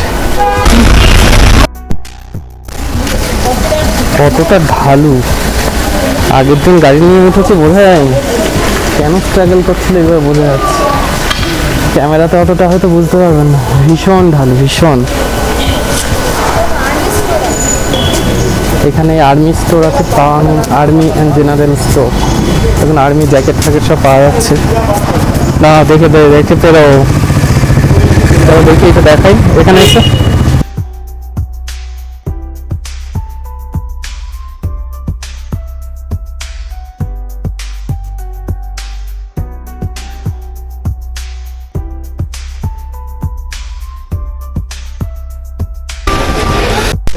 কতটা ঢালু, আগের দিন গাড়ি নিয়ে উঠেছে বোঝা যায়নি, কেন স্ট্রাগল করছিল এবার বোঝা যাচ্ছে। ক্যামেরাতে অতটা হয়তো বুঝতে পারবেন না, ভীষণ ঢালু ভীষণ। এখানে আর্মি স্টোর আছে, Tawang army and general store. এখন আর্মি জ্যাকেট ফ্যাকেট সব পাওয়া যাচ্ছে। না দেখে পেরো, দেখি এটা দেখাই, এখানে এসে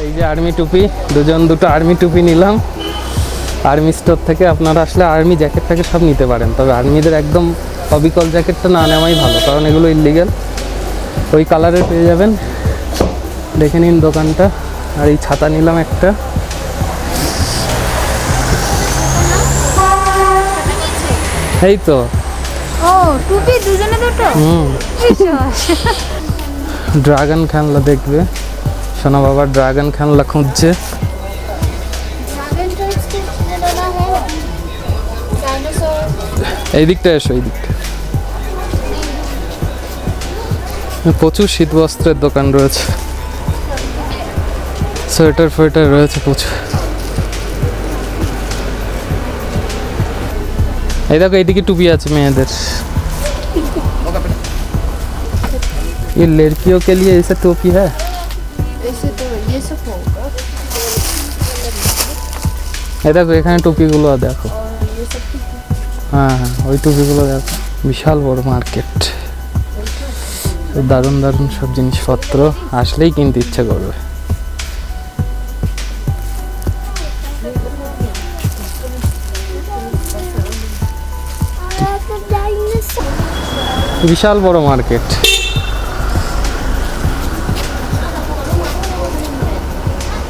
এই যে আর্মি টুপি, দুটো আর্মি টুপি নিলাম আর্মি স্টোর থেকে। আপনারা আসলে আর্মি জ্যাকেট থেকে সব নিতে পারেন, তবে আর্মিদের একদম অবিকল জ্যাকেটটা না নেওয়াই ভালো, কারণ এগুলো ইলিগ্যাল। ওই কালারের পেয়ে যাবেন, দেখে নিন দোকানটা। আর এই ছাতা নিলাম একটা। এই তো ও টুপি দুজনে দুটো ড্রাগন খেলনা দেখবে, সোনা বাবা ড্রাগন খেলনা খুঁজছে। এই দিকটা এসো, এই দিকটা প্রচুর শীত বস্ত্রের দোকান রয়েছে, সোয়েটার ফোয়েটার রয়েছে প্রচুর। এই দেখো এইদিকে টুপি আছে মেয়েদের। ये लड़कियों के लिए ऐसा टोपी है? ऐसे तो ये सब होगा এই দেখো এখানে টুপিগুলো দেখো। হ্যাঁ হ্যাঁ, ওই টুপিগুলো দেখো, বিশাল বড় মার্কেট, দারুণ দারুণ সব জিনিসপত্র, আসলেই কিনতে ইচ্ছে করবে। বিশাল বড় মার্কেট।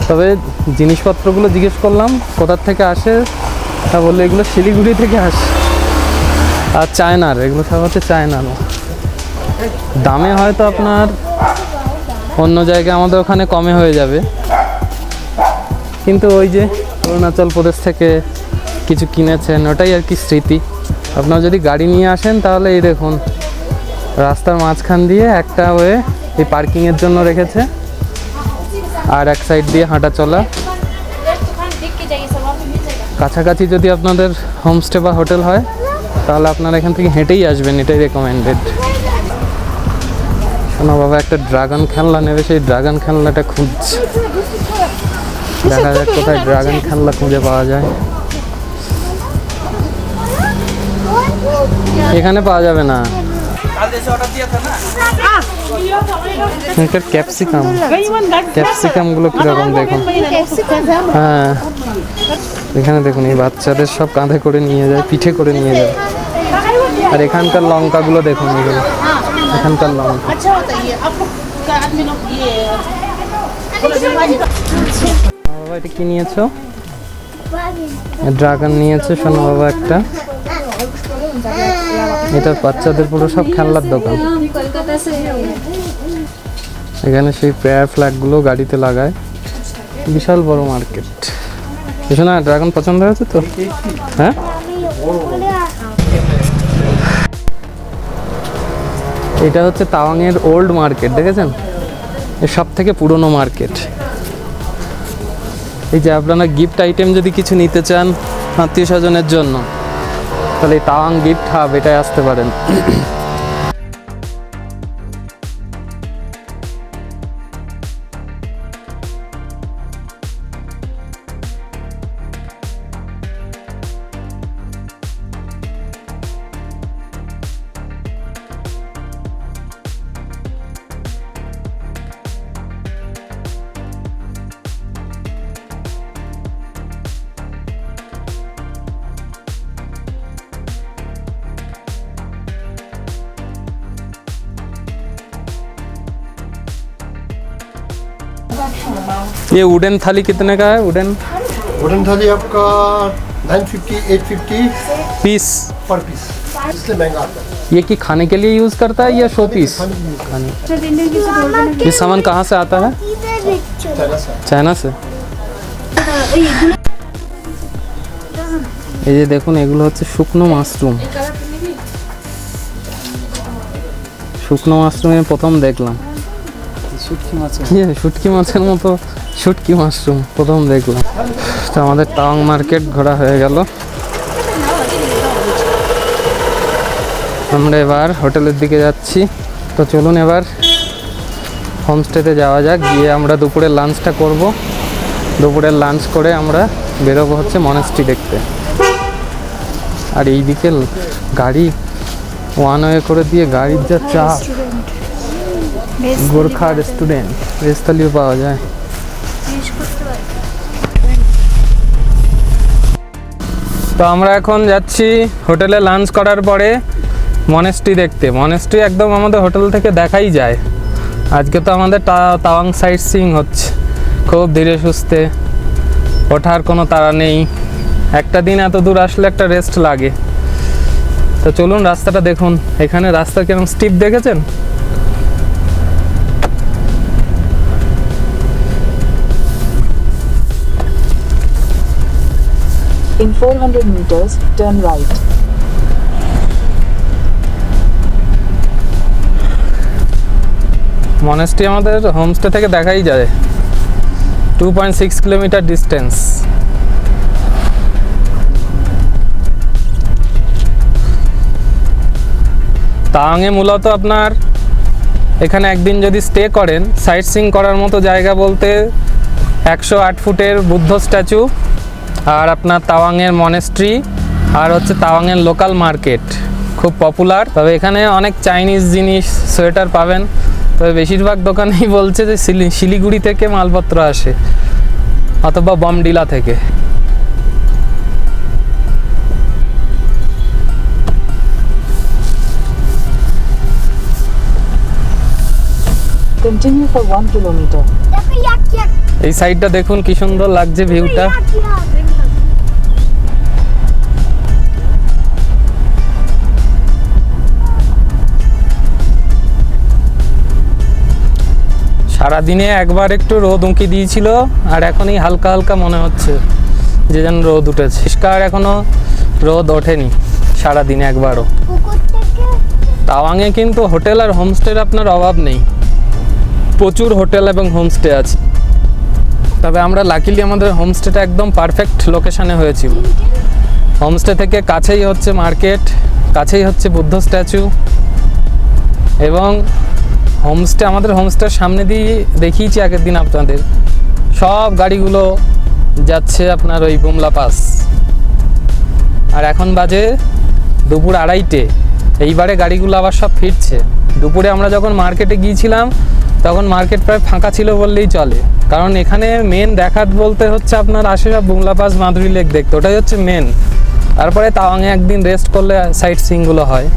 তবে জিনিসপত্রগুলো জিজ্ঞেস করলাম কোথার থেকে আসে, তা বললো এগুলো শিলিগুড়ি থেকে আসে, আর চায়নার, এগুলো সব হচ্ছে চায়নার। দামে হয়তো আপনার অন্য জায়গায় আমাদের ওখানে কমে হয়ে যাবে, কিন্তু ওই যে অরুণাচল প্রদেশ থেকে কিছু কিনেছেন, ওটাই আর কি স্মৃতি। আপনারা যদি গাড়ি নিয়ে আসেন তাহলে এই দেখুন রাস্তার মাঝখান দিয়ে একটা ওয়ে এই পার্কিংয়ের জন্য রেখেছে, আর এক সাইড দিয়ে হাঁটা চলা। কাছাকাছি যদি আপনাদের হোমস্টে বা হোটেল হয় তাহলে আপনারা এখান থেকে হেঁটেই আসবেন, এটাই রেকমেন্ডেড। শোনো বাবা একটা ড্রাগন খেলনা নেবে, সেই ড্রাগন খেলনাটা খুঁজছে, দেখা যাক কোথায় ড্রাগন খেলনা খুঁজে পাওয়া যায়। এখানে পাওয়া যাবে না। ক্যাপসিকাম, ক্যাপসিকাম গুলো কিরকম দেখুন। হ্যাঁ এখানে দেখুন এই বাচ্চাদের সব কাঁধে করে নিয়ে যায়, পিঠে করে নিয়ে যায়। আর এখানকার লঙ্কা গুলো দেখুন, এগুলো এখানকার লঙ্কা। বাবা এটা কি নিয়েছো? ড্রাগন নিয়েছে শোনো বাবা একটা। এটা বাচ্চাদের পুরো সব খেলনার দোকান। এখানে সেই প্রেয়ার ফ্ল্যাগ গুলো গাড়িতে লাগায়, বিশাল বড় মার্কেট। এসো না, ড্রাগন পছন্দ হয়েছে তো? হ্যাঁ এটা হচ্ছে তাওয়াংয়ের ওল্ড মার্কেট, দেখেছেন? এর সব থেকে পুরনো মার্কেট। এই যে আপনারা গিফট আইটেম যদি কিছু নিতে চান আত্মীয় স্বজনের জন্য, তাহলে এই তাওয়াং গিফট হাব এটাই আসতে পারেন। ये वुडन थाली कितने का है? वुडन थाली आपका 950 850 पीस पर पीस, इसलिए महंगा आता है। ये कि खाने के लिए यूज करता है या शो पीस? खाने। ये सामान कहाँ से आता है? चाइना से। এই যে দেখুন এগুলো হচ্ছে শুকনো মাশরুম। শুকনো মাশরুমের প্রথম দেখলাম, শুটকি মাছের মতো শুটকি মাশরুম প্রথম দেখলাম। তো আমাদের তাওয়াং মার্কেট ঘোরা হয়ে গেল। আমরা এবার হোটেলের দিকে যাচ্ছি। তো চলুন এবার হোমস্টেতে যাওয়া যাক, গিয়ে আমরা দুপুরের লাঞ্চটা করব। দুপুরের লাঞ্চ করে আমরা বেরোবো হচ্ছে মনেস্ট্রি দেখতে। আর এইদিকে গাড়ি ওয়ান ওয়ে করে দিয়ে গাড়ির যা চাপ, গোর্খা রেস্টুরেন্ট, ভেজথালিও পাওয়া যায়। তো আমরা এখন যাচ্ছি হোটেলে লাঞ্চ করার পরে মনেস্ট্রি দেখতে। মনেস্ট্রি একদম আমাদের হোটেল থেকে দেখাই যায়। আজকে তো আমাদের তাওয়াং সাইট সিইং হচ্ছে, খুব ধীরে সুস্থে, ওঠার কোনো তাড়া নেই। একটা দিন এত দূর আসলে একটা রেস্ট লাগে। তো চলুন রাস্তাটা দেখুন, এখানে রাস্তা কেমন স্টিপ দেখেছেন? In 400 meters, turn right. Monastery আমাদের হোমস্টে থেকে দেখাই যায়। 2.6 কিলোমিটার ডিস্টেন্স। তাওয়াংয়ে মূলত আপনার এখানে একদিন যদি স্টে করেন, সাইট সিইং করার মতো জায়গা বলতে 108 ফুটের বুদ্ধ স্ট্যাচু, আর আপনার তাওয়াংয়ের মনেস্ট্রি, আর হচ্ছে তাওয়াংয়ের লোকাল মার্কেট খুব পপুলার। তবে এখানে অনেক চাইনিজ জিনিস, সোয়েটার পাবেন। তবে বেশিরভাগ দোকানেই বলছে যে শিলিগুড়ি থেকে মালপত্র আসে অথবা বমডিলা থেকে। Continue for 1 kilometer. দেখো ইয়াক ইয়াক এই সাইডটা দেখুন কি সুন্দর লাগছে ভিউটা। ইয়াক ইয়াক। সারাদিনে একবার একটু রোদ উঁকি দিয়েছিল, আর এখনই হালকা হালকা মনে হচ্ছে যে যেন রোদ উঠেছে। পরিষ্কার এখনো রোদ ওঠেনি সারাদিনে একবারও। পুকুর থেকে তাওয়াংয়ে কিন্তু হোটেল আর হোমস্টের আপনার অভাব নেই, প্রচুর হোটেল এবং হোমস্টে আছে। তবে আমরা লাকিলি আমাদের হোমস্টেটা একদম পারফেক্ট লোকেশানে হয়েছিল। হোমস্টে থেকে কাছেই হচ্ছে মার্কেট, কাছেই হচ্ছে বুদ্ধ স্ট্যাচু, এবং হোমস্টে আমাদের হোমস্টের সামনে দিয়ে দেখিয়েছি আগের দিন আপনাদের, সব গাড়িগুলো যাচ্ছে আপনার ওই বুমলা পাস। আর এখন বাজে দুপুর 2:30। এইবারে গাড়িগুলো আবার সব ফিরছে। দুপুরে আমরা যখন মার্কেটে গিয়েছিলাম তখন মার্কেট প্রায় ফাঁকা ছিল বললেই চলে, কারণ এখানে মেন দেখাত বলতে হচ্ছে আপনার আসে সব বুমলা পাস, মাধুরী লেক দেখতে, ওটাই হচ্ছে মেন। তারপরে তাওয়াংয়ে একদিন রেস্ট করলে সাইট সিইংগুলো হয়।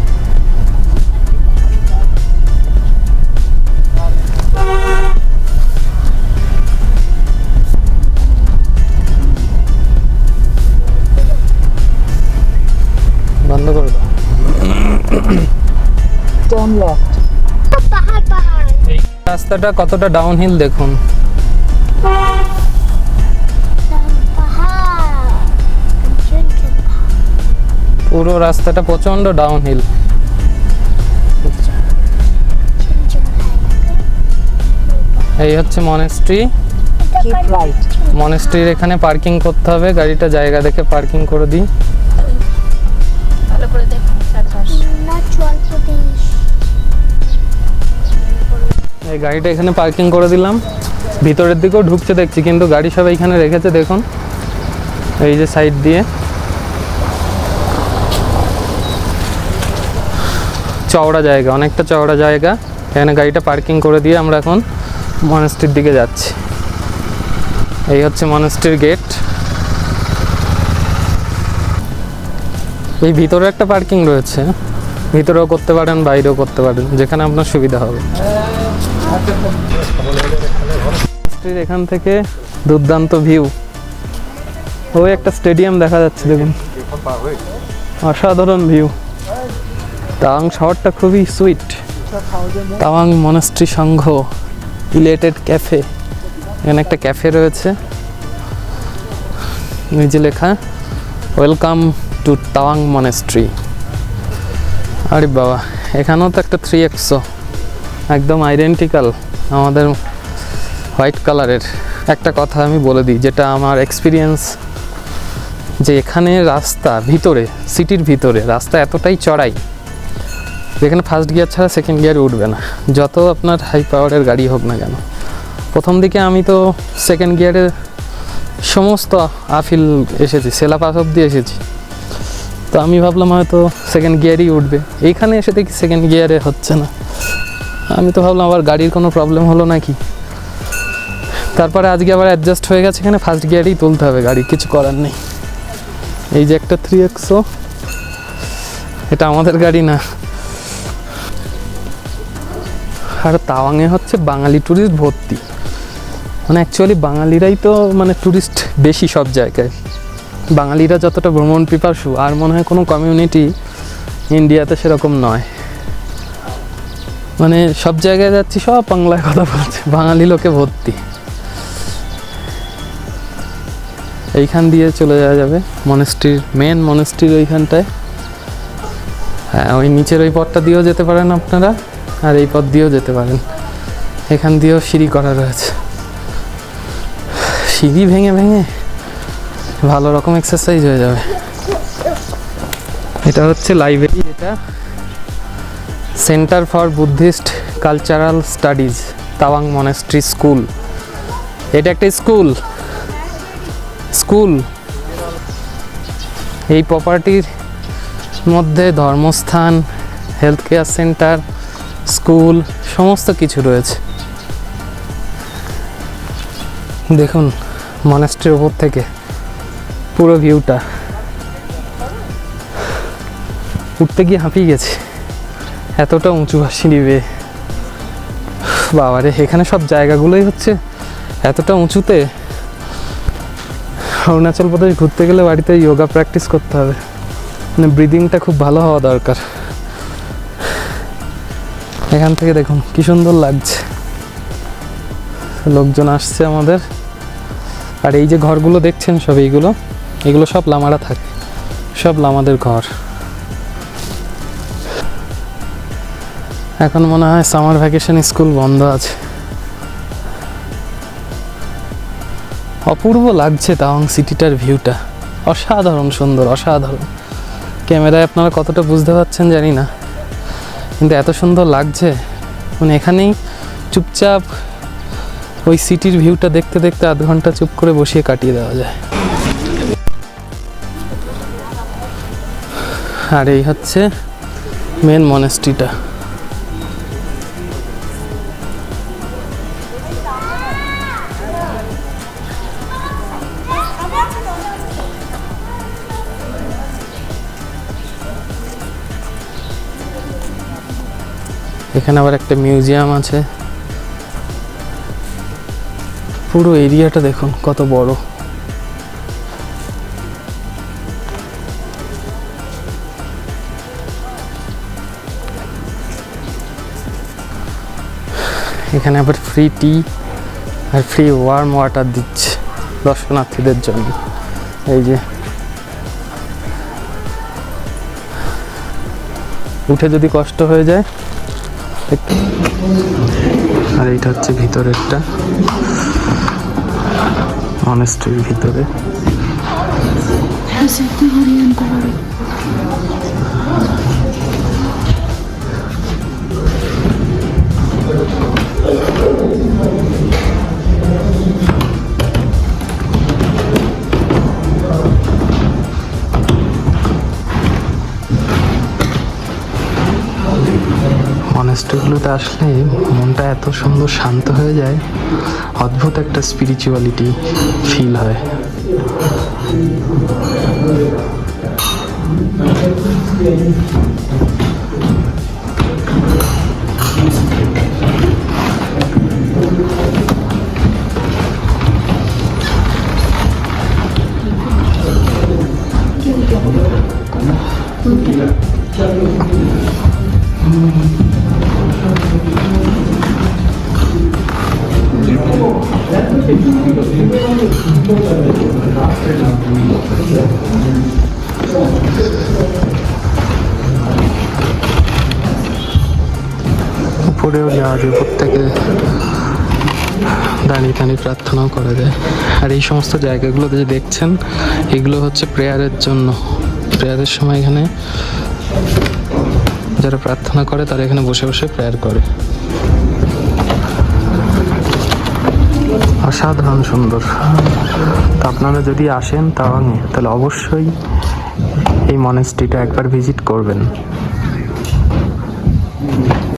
বন্ধ করে দাও। Turn left. পাহাড় পাহাড়। এই রাস্তাটা কতটা ডাউনহিল দেখুন। পাহাড় পুরো রাস্তাটা প্রচন্ড ডাউনহিল। এই হচ্ছে মনেস্ট্রি। Keep right. মনেস্ট্রির এখানে পার্কিং করতে হবে, গাড়িটা জায়গা দেখে পার্কিং করে দিই। অরুণাচল প্রদেশ। এই গাড়িটা এখানে পার্কিং করে দিলাম। ভিতরের দিকেও ঢুকছে দেখছি, কিন্তু গাড়ি সব এইখানে রেখেছে দেখুন, এই যে সাইড দিয়ে। চওড়া জায়গা, অনেকটা চওড়া জায়গা। এখানে গাড়িটা পার্কিং করে দিয়ে আমরা এখন মনেস্ট্রির দিকে যাচ্ছি। এই হচ্ছে মনেস্ট্রির গেট। এই ভিতরে একটা পার্কিং রয়েছে, ভিতরেও করতে পারেন, বাইরেও করতে পারেন, যেখানে আপনার সুবিধা হবে। মনেস্ট্রির এখান থেকে দুর্দান্ত ভিউ। ওই একটা স্টেডিয়াম দেখা যাচ্ছে দেখুন, অসাধারণ ভিউ। তাওয়াং শহরটা খুবই সুইট। তাওয়াং মনেস্ট্রি সংঘ ইলেটেড ক্যাফে, এখানে একটা ক্যাফে রয়েছে, নিজে লেখা ওয়েলকাম টু তাওয়াং মনেস্ট্রি। আরে বাবা, এখানেও তো একটা 3XO একদম আইডেন্টিক্যাল আমাদের হোয়াইট কালারের। একটা কথা আমি বলে দিই, যেটা আমার এক্সপিরিয়েন্স, যে এখানে রাস্তা ভিতরে, সিটির ভিতরে রাস্তা এতটাই চড়াই, যেখানে ফার্স্ট গিয়ার ছাড়া সেকেন্ড গিয়ারে উঠবে না, যত আপনার হাই পাওয়ারের গাড়ি হোক না কেন। প্রথম দিকে আমি তো সেকেন্ড গিয়ারে সমস্ত আফিল এসেছি, সেলা পাস অব্দি এসেছি, তো আমি ভাবলাম হয়তো সেকেন্ড গিয়ারই উঠবে। এইখানে এসে দেখি সেকেন্ড গিয়ারে হচ্ছে না, আমি তো ভাবলাম আবার গাড়ির কোনো প্রবলেম হলো নাকি। তারপরে আজকে আবার অ্যাডজাস্ট হয়ে গেছে, এখানে ফার্স্ট গিয়ারেই তুলতে হবে গাড়ি, কিছু করার নেই। এই যে একটা 3XO, এটা আমাদের গাড়ি না। আর তাওয়াংয়ে হচ্ছে বাঙালি ট্যুরিস্ট ভর্তি, মানে অ্যাকচুয়ালি বাঙালিরাই তো মানে ট্যুরিস্ট বেশি সব জায়গায়। বাঙালিরা যতটা ভ্রমণ পিপাসু, আর মনে হয় কোনো কমিউনিটি ইন্ডিয়াতে সেরকম নয়। মানে সব জায়গায় যাচ্ছি সব বাংলায় কথা বলছে, বাঙালি লোকে ভর্তি। এইখান দিয়ে চলে যাওয়া যাবে মনেস্ট্রির, মেন মনেস্ট্রির ওইখানটায়। হ্যাঁ, ওই নিচের ওই পথটা দিয়েও যেতে পারেন আপনারা, আর এই পথ দিয়েও যেতে পারেন। এখান দিয়েও সিঁড়ি করা রয়েছে, সিঁড়ি ভেঙে ভেঙে ভালো রকম এক্সারসাইজ হয়ে যাবে। এটা হচ্ছে লাইব্রেরি, এটা centre for Buddhist cultural studies Tawang monastery school. এটা একটা স্কুল, এই প্রপার্টির মধ্যে ধর্মস্থান, হেলথ কেয়ার সেন্টার, স্কুল সমস্ত কিছু রয়েছে। দেখুন মনেস্ট্রির ওপর থেকে পুরো ভিউটা, উঠতে গিয়ে হাঁপিয়ে গেছে, এতটা উঁচু সিঁড়ি বেয়ে। বাবারে, এখানে সব জায়গাগুলোই হচ্ছে এতটা উঁচুতে। অরুণাচল প্রদেশ ঘুরতে গেলে বাড়িতে যোগা প্র্যাকটিস করতে হবে, মানে ব্রিদিংটা খুব ভালো হওয়া দরকার। এখান থেকে দেখুন কি সুন্দর লাগছে, লোকজন আসছে আমাদের। আর এই যে ঘরগুলো দেখছেন সব, এইগুলো সব লামারা থাকে, সব লামাদের ঘর। এখন মনে হয় সামার ভ্যাকেশন, স্কুল বন্ধ আছে। অপূর্ব লাগছে তাওয়াং সিটিটার ভিউটা, অসাধারণ সুন্দর, অসাধারণ। ক্যামেরায় আপনারা কতটা বুঝতে পারছেন জানি না, কিন্তু এত সুন্দর লাগছে। মানে এখানেই চুপচাপ ওই সিটির ভিউটা দেখতে দেখতে আধ ঘন্টা চুপ করে বসিয়ে কাটিয়ে দেওয়া যায়। আর এই হচ্ছে মেন মনেস্ট্রিটা। এখানে আবার একটা মিউজিয়াম আছে। পুরো এরিয়াটা দেখুন কত বড়। এখানে আবার ফ্রি টি আর ফ্রি ওয়ার্ম ওয়াটার দিচ্ছে দর্শনার্থীদের জন্য। এই যে উঠে যদি কষ্ট হয়ে যায়। আর এইটা হচ্ছে ভিতরেরটা, মনেস্ট্রির ভিতরে। মনেস্ট্রিগুলোতে আসলে মনটা এত সুন্দর শান্ত হয়ে যায়, অদ্ভুত একটা স্পিরিচুয়ালিটি ফিল হয়। উপরেও যাওয়া যায়, উপর থেকে দাঁড়িয়ে দাঁড়িয়ে প্রার্থনাও করা যায়। আর এই সমস্ত জায়গাগুলো যে দেখছেন এগুলো হচ্ছে প্রেয়ারের জন্য। প্রেয়ারের সময় এখানে যারা প্রার্থনা করে তারা এখানে বসে বসে প্রেয়ার করে। অসাধারণ সুন্দর। তো আপনারা যদি আসেন তাওয়াংয়ে তাহলে অবশ্যই এই মনেস্ট্রিটা একবার ভিজিট করবেন।